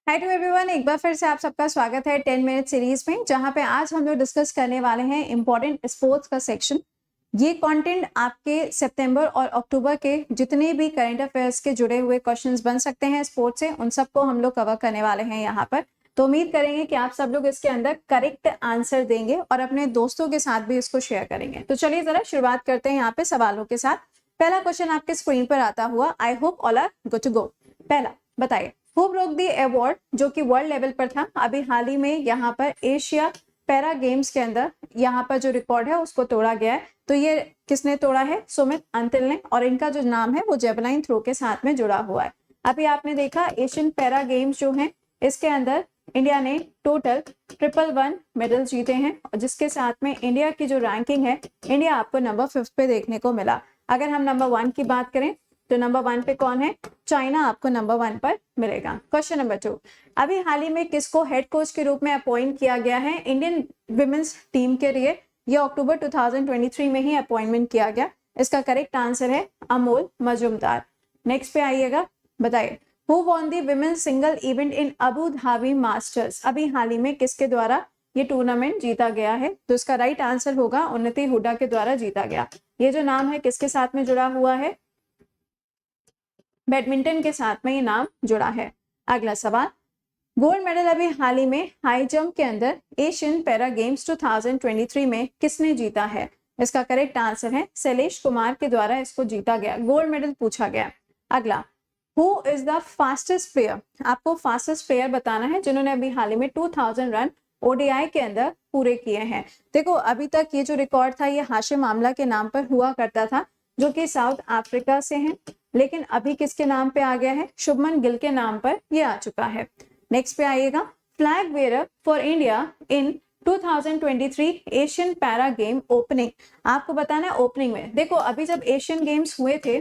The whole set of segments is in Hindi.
हाय टू एवरीवन, एक बार फिर से आप सबका स्वागत है 10 मिनट सीरीज में, जहां पे आज हम लोग डिस्कस करने वाले हैं इंपॉर्टेंट स्पोर्ट्स का सेक्शन। ये कंटेंट आपके सितंबर और अक्टूबर के जितने भी करंट अफेयर्स के जुड़े हुए क्वेश्चंस बन सकते हैं स्पोर्ट्स से, उन सबको हम लोग कवर करने वाले हैं यहाँ पर। तो उम्मीद करेंगे कि आप सब लोग इसके अंदर करेक्ट आंसर देंगे और अपने दोस्तों के साथ भी इसको शेयर करेंगे। तो चलिए जरा शुरुआत करते हैं यहाँ पे सवालों के साथ। पहला क्वेश्चन आपके स्क्रीन पर आता हुआ, I hope all are good to go. पहला बताइए, हु ब्रोक द अवार्ड, जो कि वर्ल्ड लेवल पर था। अभी हाल ही में यहाँ पर एशिया पैरा गेम्स के अंदर यहाँ पर जो रिकॉर्ड है उसको तोड़ा गया है। तो ये किसने तोड़ा है? सुमित अंतिल ने, और इनका जो नाम है वो जेवलाइन थ्रो के साथ में जुड़ा हुआ है। अभी आपने देखा एशियन पैरा गेम्स जो है, इसके अंदर इंडिया ने टोटल 111 मेडल जीते हैं, और जिसके साथ में इंडिया की जो रैंकिंग है, इंडिया आपको नंबर 5 पे देखने को मिला। अगर हम नंबर 1 की बात करें तो नंबर 1 पे कौन है? चाइना आपको नंबर 1 पर मिलेगा। क्वेश्चन नंबर 2, अभी हाल ही में किसको हेड कोच के रूप में अपॉइंट किया गया है इंडियन विमेंस टीम के लिए? ये अक्टूबर 2023 में ही अपॉइंटमेंट किया गया। इसका करेक्ट आंसर है अमोल मजूमदार। नेक्स्ट पे आइएगा, बताइए who won the women's single event in Abu Dhabi masters? अभी हाल ही में किसके द्वारा ये टूर्नामेंट जीता गया है? तो इसका राइट आंसर होगा उन्नति हुड्डा के द्वारा जीता गया। ये जो नाम है किसके साथ में जुड़ा हुआ है? बैडमिंटन के साथ में ये नाम जुड़ा है। अगला सवाल, गोल्ड मेडल अभी हाल ही में हाई जंप के अंदर एशियन पैरा गेम्स 2023 में किसने जीता है? इसका करेक्ट आंसर है शैलेश कुमार के द्वारा इसको जीता गया, गोल्ड मेडल पूछा गया। अगला, who is the fastest player? आपको फास्टेस्ट प्लेयर बताना है जिन्होंने अभी हाल ही में 2000 रन ओडीआई के अंदर पूरे किए हैं। देखो अभी तक ये जो रिकॉर्ड था ये हाशिम आमला के नाम पर हुआ करता था, जो कि साउथ अफ्रीका से हैं, लेकिन अभी किसके नाम पे आ गया है? शुभमन गिल के नाम पर ये आ चुका है। नेक्स्ट पे आइएगा, flag bearer for India in 2023 Asian para game opening. आपको बताना है ओपनिंग में। देखो अभी जब एशियन गेम्स हुए थे,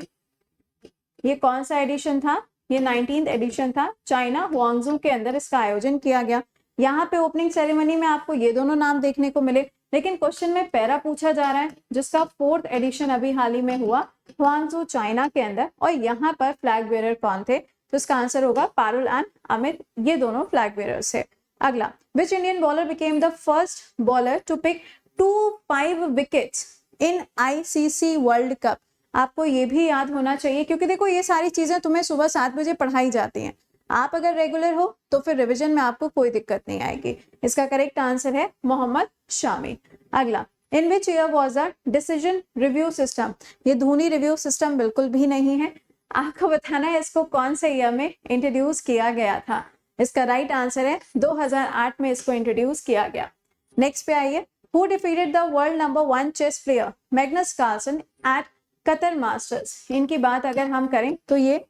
ये कौन सा एडिशन था? ये 19th एडिशन था। चाइना हुआंगजू के अंदर इसका आयोजन किया गया। यहाँ पे ओपनिंग सेरेमनी में आपको ये दोनों नाम देखने को मिले, लेकिन क्वेश्चन में पैरा पूछा जा रहा है, जिसका 4th एडिशन अभी हाल ही में हुआ हुआंगजू चाइना के अंदर। और यहाँ पर फ्लैग बेयरर कौन थे? तो इसका आंसर होगा पारुल एंड अमित, ये दोनों फ्लैग बेयरर्स है। अगला, which Indian bowler became the first bowler to pick 5 wickets in ICC world cup? आपको ये भी याद होना चाहिए, क्योंकि देखो ये सारी चीजें तुम्हें सुबह 7 बजे पढ़ाई जाती हैं। आप अगर रेगुलर हो तो फिर रिवीजन में आपको कोई दिक्कत नहीं आएगी। इसका करेक्ट आंसर है मोहम्मद शामी। अगला, in which year was the decision review system? ये धोनी रिव्यू सिस्टम बिल्कुल भी नहीं है। आपको बताना है इसको कौन से ईयर में इंट्रोड्यूस किया गया था। इसका राइट आंसर है 2008 में इसको इंट्रोड्यूस किया गया। नेक्स्ट पे आइए, who defeated the world number 1 chess player Magnus Carlsen at Qatar Masters? इनकी बात अगर हम करें तो ये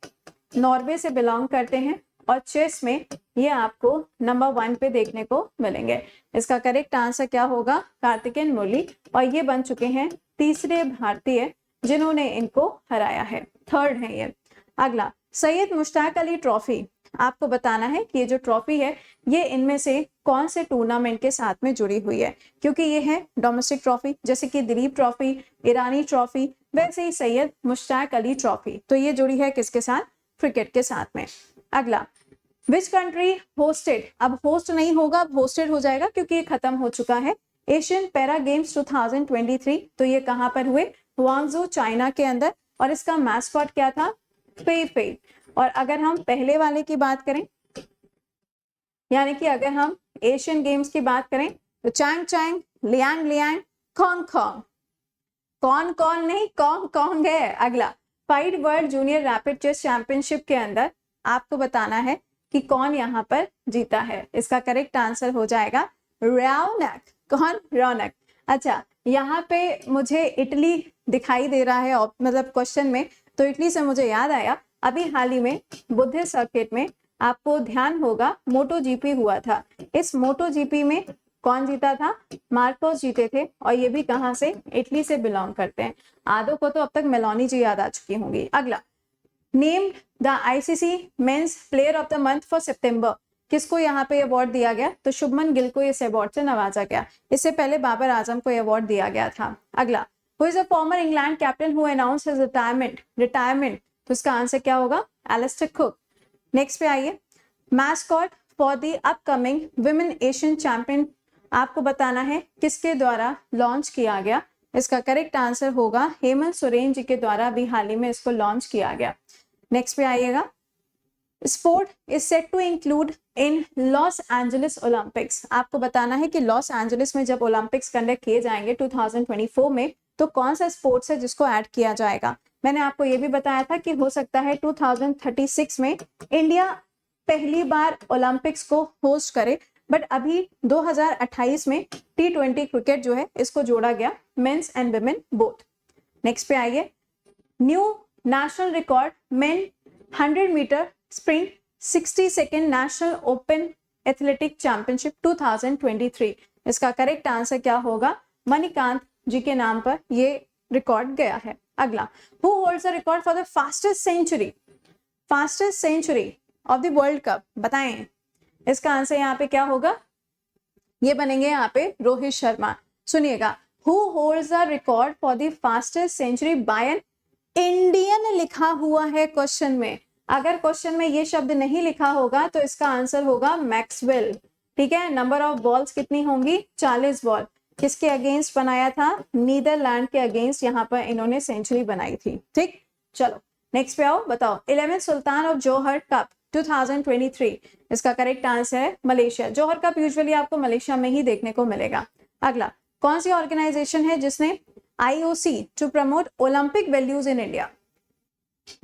नॉर्वे से बिलोंग करते हैं, और चेस में ये आपको नंबर 1 पे देखने को मिलेंगे। इसका करेक्ट आंसर क्या होगा? कार्तिकेन मुरली, और ये बन चुके हैं तीसरे भारतीय जिन्होंने इनको हराया है, 3rd है ये। अगला, सैयद मुश्ताक अली ट्रॉफी। आपको बताना है कि ये जो ट्रॉफी है ये इनमें से कौन से टूर्नामेंट के साथ में जुड़ी हुई है, क्योंकि ये है डोमेस्टिक ट्रॉफी, जैसे कि दिलीप ट्रॉफी, ईरानी ट्रॉफी, वैसे ही सैयद मुश्ताक अली ट्रॉफी। तो ये जुड़ी है किसके साथ? क्रिकेट के साथ में। अगला, विच कंट्री होस्टेड? अब होस्ट नहीं होगा, अब होस्टेड हो जाएगा, क्योंकि ये खत्म हो चुका है। एशियन पैरा गेम्स 2023, तो ये कहां पर हुए? हुआंगजू चाइना के अंदर, और इसका मैस्कॉट क्या था? पे पे। और अगर हम पहले वाले की बात करें, यानी कि अगर हम एशियन गेम्स की बात करें, तो चैंग चैंग, लियांग लियांग, खोंग खोंग। कौन कौन नहीं, कौन कौन है। अगला, FIDE world junior rapid chess championship के अंदर आपको बताना है कि कौन यहाँ पर जीता है। इसका करेक्ट आंसर हो जाएगा रौनक। कौन? रौनक। अच्छा, यहाँ पे मुझे इटली दिखाई दे रहा है मतलब क्वेश्चन में, तो इटली से मुझे याद आया, अभी हाल ही में बुद्धिस्ट सर्किट में आपको ध्यान होगा मोटो जीपी हुआ था। इस मोटो जीपी में कौन जीता था? मार्कोस जीते थे, और ये भी कहां से? इटली से बिलोंग करते हैं। आदो को तो अब तक मेलोनी जी याद आ चुकी होंगी। अगला, named the ICC men's player of the month for September. किसको यहाँ पे अवार्ड दिया गया? तो शुभमन गिल को इस अवार्ड से नवाजा गया। इससे पहले बाबर आजम को अवार्ड दिया गया था। अगला, who is a former England captain who announced his retirement? तो इसका आंसर क्या होगा? Alastair cook. नेक्स्ट पे आइए, mascot for the upcoming women Asian champion आपको बताना है किसके द्वारा लॉन्च किया गया। इसका करेक्ट आंसर होगा हेमंत सोरेन जी के द्वारा भी हाल ही में इसको लॉन्च किया गया। नेक्स्ट पे आइएगा, sport is set to include in Los Angeles Olympics. आपको बताना है कि लॉस एंजलिस में जब ओलंपिक्स कंडक्ट किए जाएंगे 2024 में, तो कौन सा स्पोर्ट्स है जिसको ऐड किया जाएगा। मैंने आपको ये भी बताया था कि हो सकता है 2036 में इंडिया पहली बार ओलंपिक्स को होस्ट करे, बट अभी 2028 में T20 क्रिकेट जो है इसको जोड़ा गया, men's and women both. Next पे आइए, new national record men 100 metre sprint 60 second national open athletic championship 2023। इसका करेक्ट आंसर क्या होगा, मणिकांत जी के नाम पर ये रिकॉर्ड गया है। अगला, who holds the record for the fastest century of the world cup, बताएं। इसका आंसर यहाँ पे क्या होगा, ये बनेंगे यहाँ पे रोहित शर्मा। सुनिएगा, who holds the record for the fastest century by an Indian लिखा हुआ है क्वेश्चन में। अगर क्वेश्चन में ये शब्द नहीं लिखा होगा तो इसका आंसर होगा मैक्सवेल। ठीक है, नंबर ऑफ बॉल्स कितनी होंगी, 40 बॉल। किसके अगेंस्ट बनाया था, नीदरलैंड के अगेंस्ट यहाँ पर इन्होंने सेंचुरी बनाई थी। ठीक, चलो नेक्स्ट पे आओ, बताओ 11th Sultan of Johar cup 2023। इसका करेक्ट आंसर है मलेशिया। जौहर कप यूजुअली आपको मलेशिया में ही देखने को मिलेगा। अगला, कौन सी ऑर्गेनाइजेशन है जिसने IOC to promote Olympic values in India,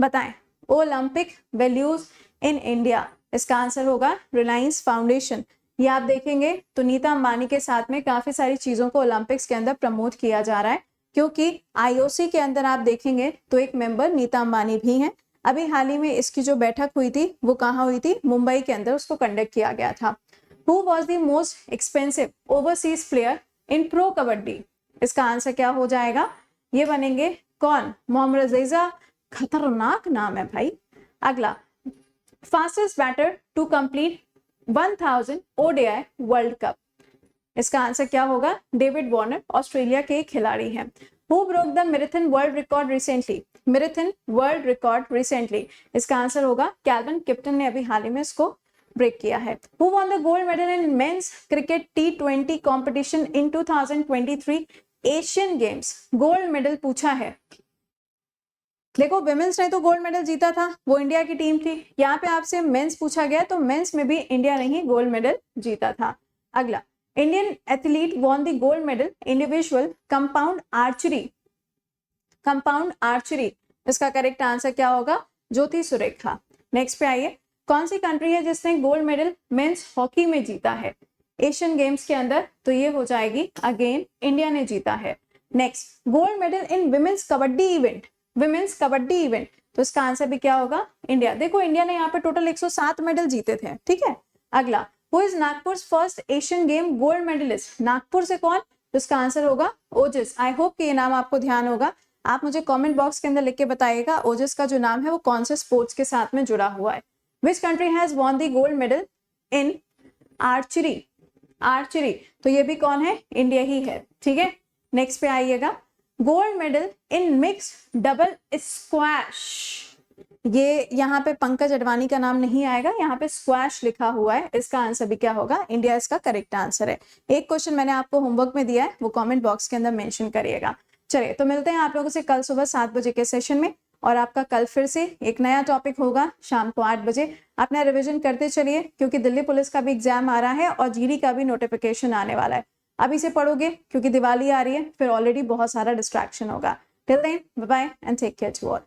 बताएं। ओलंपिक वैल्यूज इन इंडिया, इसका आंसर होगा रिलायंस फाउंडेशन। ये आप देखेंगे तो नीता अंबानी के साथ में काफी सारी चीजों को ओलंपिक्स के अंदर प्रमोट किया जा रहा है, क्योंकि IOC के अंदर आप देखेंगे तो एक मेंबर नीता अंबानी भी हैं। अभी हाल ही में इसकी जो बैठक हुई थी वो कहाँ हुई थी, मुंबई के अंदर उसको कंडक्ट किया गया था। Who was the most expensive overseas player in pro kabaddi, इसका आंसर क्या हो जाएगा, ये बनेंगे कौन, मोहम्मद रजीजा। खतरनाक नाम है भाई। अगला, fastest batter to complete 1000 ODI world cup, इसका आंसर क्या होगा, डेविड वार्नर, ऑस्ट्रेलिया के खिलाड़ी हैं। Who broke the marathon world record recently, इसका आंसर होगा कैल्विन किप्टन ने अभी हाल ही में इसको ब्रेक किया है। Who won the gold medal in men's cricket T20 competition in 2023 Asian Games, gold medal पूछा है। देखो, विमेंस ने तो गोल्ड मेडल जीता था, वो इंडिया की टीम थी। यहाँ पे आपसे मेंस पूछा गया तो मेंस में भी इंडिया ने ही गोल्ड मेडल जीता था। अगला, Indian athlete von the gold medal individual compound archery, इसका करेक्ट आंसर क्या होगा, ज्योति सुरेखा। नेक्स्ट पे आइए, कौन सी कंट्री है जिसने गोल्ड मेडल मेंस हॉकी में जीता है एशियन गेम्स के अंदर, तो ये हो जाएगी अगेन इंडिया ने जीता है। नेक्स्ट, गोल्ड मेडल इन विमेंस कबड्डी इवेंट, तो इसका आंसर भी क्या होगा, इंडिया। देखो, इंडिया ने यहाँ पे टोटल 107 मेडल जीते थे। ठीक है, अगला, who is Nagpur first Asian game gold medalist, Nagpur से कौन, तो इसका आंसर होगा ओजस। आई होप कि ये नाम आपको ध्यान होगा। आप मुझे कमेंट बॉक्स के अंदर लिख के बताइएगा ओजस का जो नाम है वो कौन से स्पोर्ट्स के साथ में जुड़ा हुआ है। Which country has won the gold medal in archery, तो ये भी कौन है, इंडिया ही है। ठीक है, नेक्स्ट पे आइएगा, gold medal in mix double squash, ये यहाँ पे पंकज अडवाणी का नाम नहीं आएगा, यहाँ पे स्क्वैश लिखा हुआ है। इसका आंसर भी क्या होगा, इंडिया इसका करेक्ट आंसर है। एक क्वेश्चन मैंने आपको होमवर्क में दिया है, वो कमेंट बॉक्स के अंदर मेंशन करिएगा। चलिए, तो मिलते हैं आप लोगों से कल सुबह 7 बजे के सेशन में, और आपका कल फिर से एक नया टॉपिक होगा शाम को 8 बजे। अपना रिविजन करते चलिए, क्योंकि दिल्ली पुलिस का भी एग्जाम आ रहा है और GD का भी नोटिफिकेशन आने वाला है। अभी से पढ़ोगे क्योंकि दिवाली आ रही है, फिर ऑलरेडी बहुत सारा डिस्ट्रैक्शन होगा। Till then, bye bye and take care to all.